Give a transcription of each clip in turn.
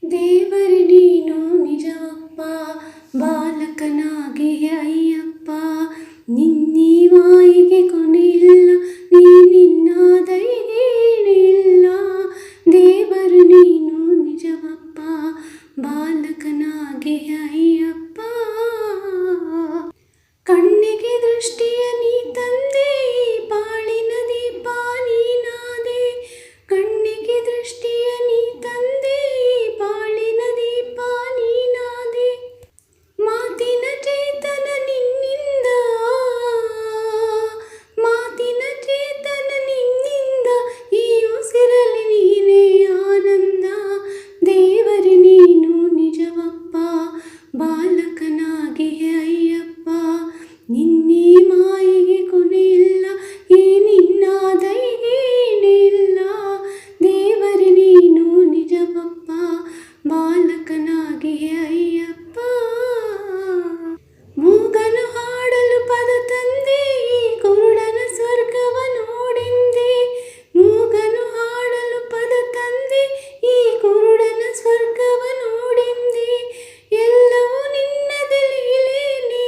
ದೇವರೇ ನೀನು ನಿಜವಪ್ಪ, ಬಾಲಕನಾಗಿ ಅಯ್ಯಪ್ಪ. ನಿನ್ನೀ ಮಾಯಿಗೆ ಕೊನೆಯಿಲ್ಲ, ನೀ ನಿನ್ನ ದಯೆಗೆ ಇಲ್ಲ. ದೇವರು ನೀನು ನಿಜವಪ್ಪ, ಬಾಲಕನಾಗಿ ಅಯ್ಯಪ್ಪ. ಕಣ್ಣಿಗೆ ದೃಷ್ಟಿಯ ನೀ ತಂದೆ, ಬಾಳಿನ ದೀಪ ನೀನಾದೆ. ಕಣ್ಣಿಗೆ ದೃಷ್ಟಿಯ ನೀ ತಂದೆ, ಬಾಳಿನ ದೀಪ ನೀನಾದೆ. ಮಾತಿನ ಚೇತನ ನಿನ್ನಿಂದ, ಮಾತಿನ ಚೇತನ ನಿನ್ನಿಂದ, ಈ ಉಸಿರಲ್ಲಿ ನೀನೇ ಆನಂದ. ದೇವರೇ ನೀನು ನಿಜವಪ್ಪ, ಬಾಲಕನಾಗಿ ಅಯ್ಯಪ್ಪ. ನಿನ್ನೀ ಮಾಯಿಗೆ ಕೊನೆಯಿಲ್ಲ, ಈ ನಿನ್ನ ದಯೆಗೆ ಇಲ್ಲ. ದೇವರೇ ನೀನು ನಿಜವಪ್ಪ, ಬಾಲಕನಾಗಿ ಅಯ್ಯಪ್ಪ. ಮೂಗನು ಹಾಡಲು ಪದ ತಂದೆ, ಕುರುಡನ ಸ್ವರ್ಗವ ನೋಡೆಂದೆ. ಮೂಗನು ಹಾಡಲು ಪದ ತಂದೆ, ಈ ಕುರುಡನ ಸ್ವರ್ಗವ ನೋಡೆಂದೆ. ಎಲ್ಲವೂ ನಿನ್ನದೇ ಲೀಲೆನೇ,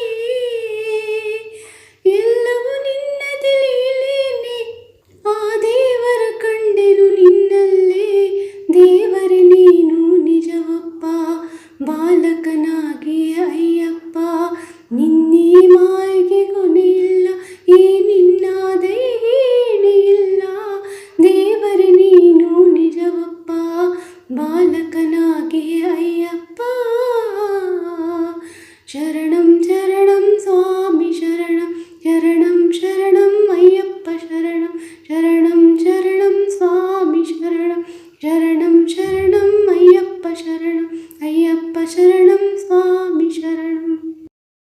ಎಲ್ಲವೂ ನಿನ್ನದೇ ಲೀಲೆನೇ. ಆ ದೇವರ ಕಂಡೆನು ನಿನ್ನಲ್ಲೇ. ದೇವರೇ ನೀನು ನಿಜವಪ್ಪ, ಬಾಲಕನಾಗಿ ಅಯ್ಯಪ್ಪ. ನಿನ್ನೀ ಮಾಯಿಗೆ ಕೊನೆಯಿಲ್ಲ, ಈ ನಿನ್ನ ದಯೆಗೆ ಇಲ್ಲ. ದೇವರೇ ನೀನು ನಿಜವಪ್ಪ, ಬಾಲಕನಾಗಿ ಅಯ್ಯಪ್ಪ. ಶರಣಂ ಶರಣಂ ಸ್ವಾಮಿ ಶರಣಂ, ಶರಣಂ ಶರಣಂ ಅಯ್ಯಪ್ಪ ಶರಣಂ. ಶರಣಂ ಶರಣಂ ಸ್ವಾಮಿ ಶರಣಂ, ಶರಣಂ ಶರಣಂ ಅಯ್ಯಪ್ಪ ಶರಣಂ. ಅಯ್ಯಪ್ಪ ಶರಣಂ